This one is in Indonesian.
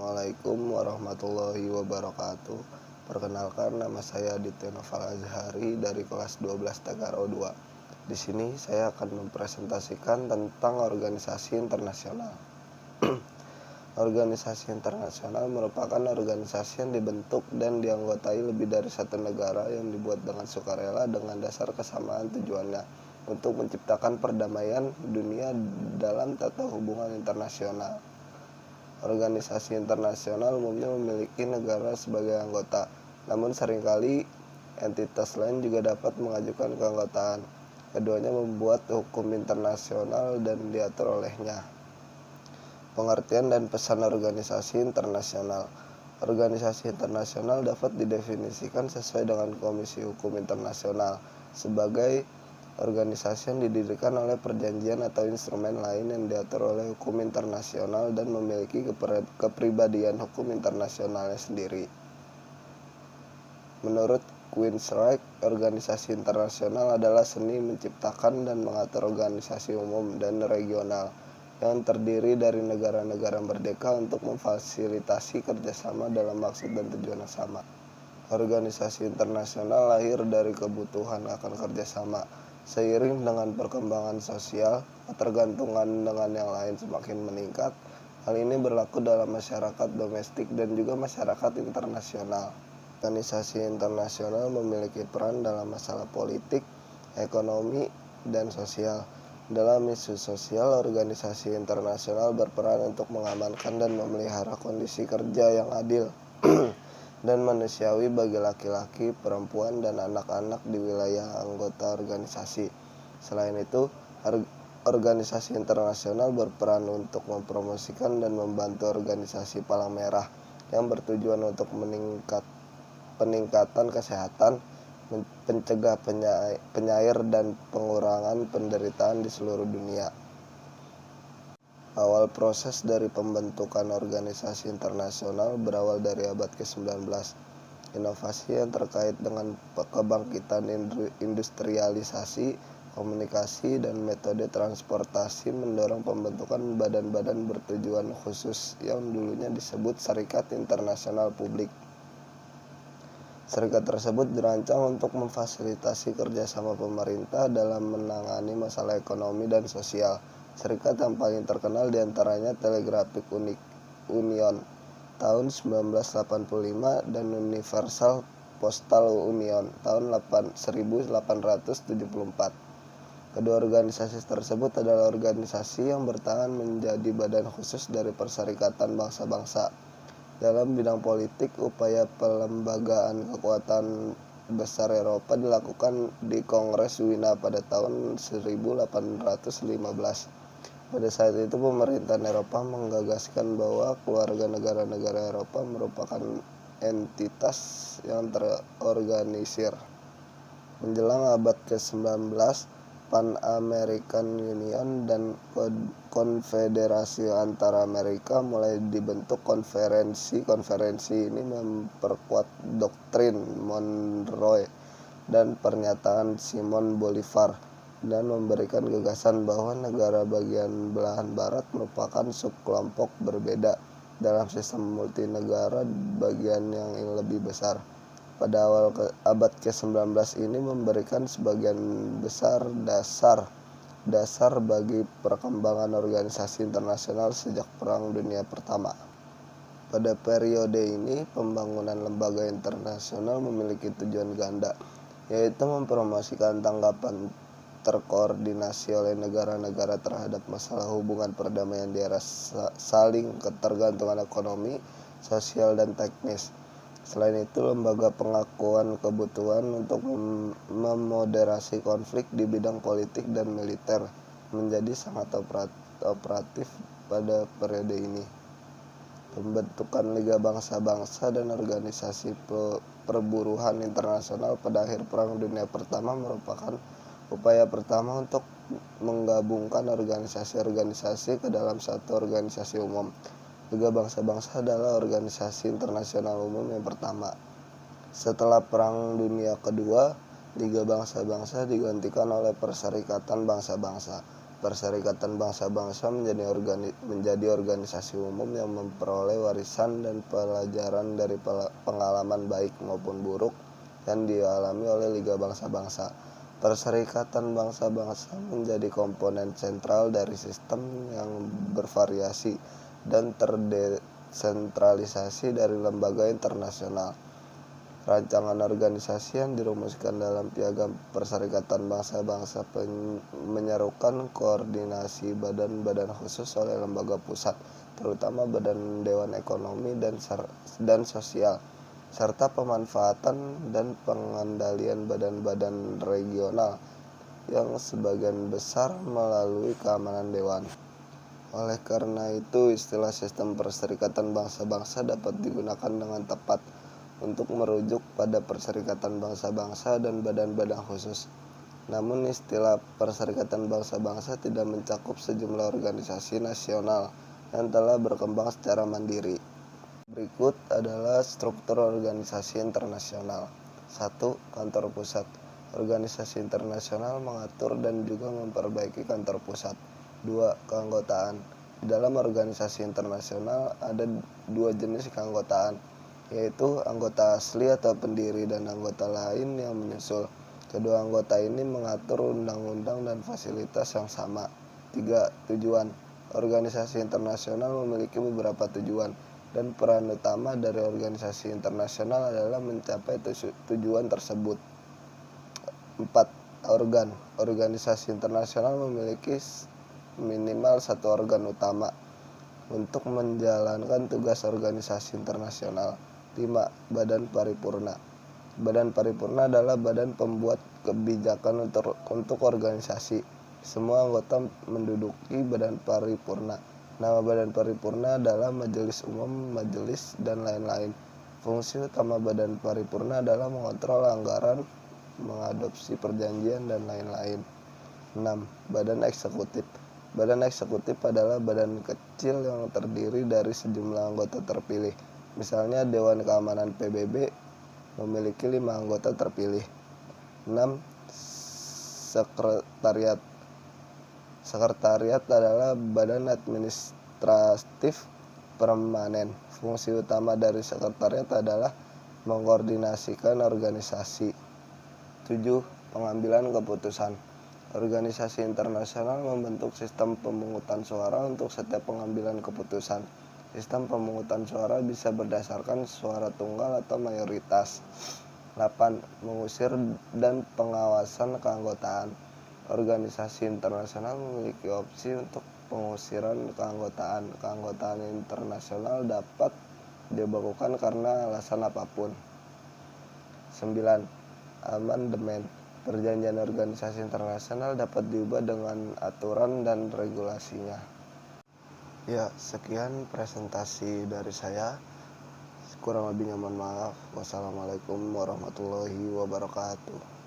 Assalamualaikum warahmatullahi wabarakatuh. Perkenalkan, nama saya Aditya Noval Azhari dari kelas 12 Tagaro 2. Di sini saya akan mempresentasikan tentang organisasi internasional. Organisasi internasional merupakan organisasi yang dibentuk dan dianggotai lebih dari satu negara yang dibuat dengan sukarela dengan dasar kesamaan tujuannya untuk menciptakan perdamaian dunia dalam tata hubungan internasional. Organisasi internasional umumnya memiliki negara sebagai anggota, namun seringkali entitas lain juga dapat mengajukan keanggotaan. Keduanya membuat hukum internasional dan diatur olehnya. Pengertian dan pesan organisasi internasional. Organisasi internasional dapat didefinisikan sesuai dengan Komisi Hukum Internasional sebagai organisasi yang didirikan oleh perjanjian atau instrumen lain yang diatur oleh hukum internasional dan memiliki kepribadian hukum internasionalnya sendiri. Menurut Queensryche, organisasi internasional adalah seni menciptakan dan mengatur organisasi umum dan regional yang terdiri dari negara-negara merdeka untuk memfasilitasi kerjasama dalam maksud dan tujuan yang sama. Organisasi internasional lahir dari kebutuhan akan kerjasama. Seiring dengan perkembangan sosial, ketergantungan dengan yang lain semakin meningkat. Hal ini berlaku dalam masyarakat domestik dan juga masyarakat internasional. Organisasi internasional memiliki peran dalam masalah politik, ekonomi, dan sosial. Dalam isu sosial, organisasi internasional berperan untuk mengamankan dan memelihara kondisi kerja yang adil dan manusiawi bagi laki-laki, perempuan, dan anak-anak di wilayah anggota organisasi. Selain itu, organisasi internasional berperan untuk mempromosikan dan membantu organisasi Palang Merah yang bertujuan untuk peningkatan kesehatan, pencegah penyair, dan pengurangan penderitaan di seluruh dunia. Awal proses dari pembentukan organisasi internasional berawal dari abad ke-19. Inovasi yang terkait dengan kebangkitan industrialisasi, komunikasi, dan metode transportasi mendorong pembentukan badan-badan bertujuan khusus yang dulunya disebut Serikat Internasional Publik. Serikat tersebut dirancang untuk memfasilitasi kerjasama pemerintah dalam menangani masalah ekonomi dan sosial. Serikat yang paling terkenal diantaranya Telegraphic Union tahun 1985 dan Universal Postal Union tahun 1874. Kedua organisasi tersebut adalah organisasi yang bertahan menjadi badan khusus dari Perserikatan Bangsa-Bangsa. Dalam bidang politik, upaya pelembagaan kekuatan besar Eropa dilakukan di Kongres Wina pada tahun 1815. Pada saat itu pemerintahan Eropa menggagaskan bahwa keluarga negara-negara Eropa merupakan entitas yang terorganisir. Menjelang abad ke-19, Pan American Union dan Konfederasi Antara Amerika mulai dibentuk. Konferensi ini memperkuat doktrin Monroe dan pernyataan Simon Bolivar dan memberikan gagasan bahwa negara bagian belahan barat merupakan subkelompok berbeda dalam sistem multinegara bagian yang lebih besar. Pada awal abad ke-19 ini memberikan sebagian besar dasar bagi perkembangan organisasi internasional sejak Perang Dunia Pertama. Pada periode ini, pembangunan lembaga internasional memiliki tujuan ganda, yaitu mempromosikan tanggapan terkoordinasi oleh negara-negara terhadap masalah hubungan perdamaian di era saling ketergantungan ekonomi, sosial, dan teknis. Selain itu, lembaga pengakuan kebutuhan untuk memoderasi konflik di bidang politik dan militer menjadi sangat operatif pada periode ini. Pembentukan Liga Bangsa-Bangsa dan Organisasi Perburuhan Internasional pada akhir Perang Dunia Pertama merupakan upaya pertama untuk menggabungkan organisasi-organisasi ke dalam satu organisasi umum. Liga Bangsa-Bangsa adalah organisasi internasional umum yang pertama. Setelah Perang Dunia Kedua, Liga Bangsa-Bangsa digantikan oleh Perserikatan Bangsa-Bangsa. Perserikatan Bangsa-Bangsa menjadi organisasi umum yang memperoleh warisan dan pelajaran dari pengalaman baik maupun buruk yang dialami oleh Liga Bangsa-Bangsa. Perserikatan Bangsa-Bangsa menjadi komponen sentral dari sistem yang bervariasi dan terdesentralisasi dari lembaga internasional. Rancangan organisasi yang dirumuskan dalam Piagam Perserikatan Bangsa-Bangsa menyerukan koordinasi badan-badan khusus oleh lembaga pusat, terutama Badan Dewan Ekonomi dan Sosial, serta pemanfaatan dan pengendalian badan-badan regional yang sebagian besar melalui keamanan dewan. Oleh karena itu, istilah sistem perserikatan bangsa-bangsa dapat digunakan dengan tepat untuk merujuk pada perserikatan bangsa-bangsa dan badan-badan khusus. Namun istilah perserikatan bangsa-bangsa tidak mencakup sejumlah organisasi nasional yang telah berkembang secara mandiri. Berikut adalah struktur organisasi internasional. 1. Kantor pusat. Organisasi internasional mengatur dan juga memperbaiki kantor pusat. 2. Keanggotaan. Di dalam organisasi internasional ada dua jenis keanggotaan, yaitu anggota asli atau pendiri dan anggota lain yang menyusul. Kedua anggota ini mengatur undang-undang dan fasilitas yang sama. 3. Tujuan. Organisasi internasional memiliki beberapa tujuan, dan peran utama dari organisasi internasional adalah mencapai tujuan tersebut. 4. Organ. Organisasi internasional memiliki minimal satu organ utama untuk menjalankan tugas organisasi internasional. 5. Badan paripurna. Badan paripurna adalah badan pembuat kebijakan untuk organisasi. Semua anggota menduduki badan paripurna. Nama badan paripurna adalah majelis umum, majelis, dan lain-lain. Fungsi utama badan paripurna adalah mengontrol anggaran, mengadopsi perjanjian, dan lain-lain. 6. Badan eksekutif. Badan eksekutif adalah badan kecil yang terdiri dari sejumlah anggota terpilih. Misalnya Dewan Keamanan PBB memiliki 5 anggota terpilih. 6. Sekretariat. Sekretariat adalah badan administratif permanen. Fungsi utama dari sekretariat adalah mengkoordinasikan organisasi. 7. Pengambilan keputusan. Organisasi internasional membentuk sistem pemungutan suara untuk setiap pengambilan keputusan. Sistem pemungutan suara bisa berdasarkan suara tunggal atau mayoritas. 8. Mengusir dan pengawasan keanggotaan. Organisasi internasional memiliki opsi untuk pengusiran keanggotaan. Keanggotaan internasional dapat dibekukan karena alasan apapun. 9. Amandemen. Perjanjian organisasi internasional dapat diubah dengan aturan dan regulasinya. Ya, sekian presentasi dari saya. Kurang lebihnya mohon maaf. Wassalamualaikum warahmatullahi wabarakatuh.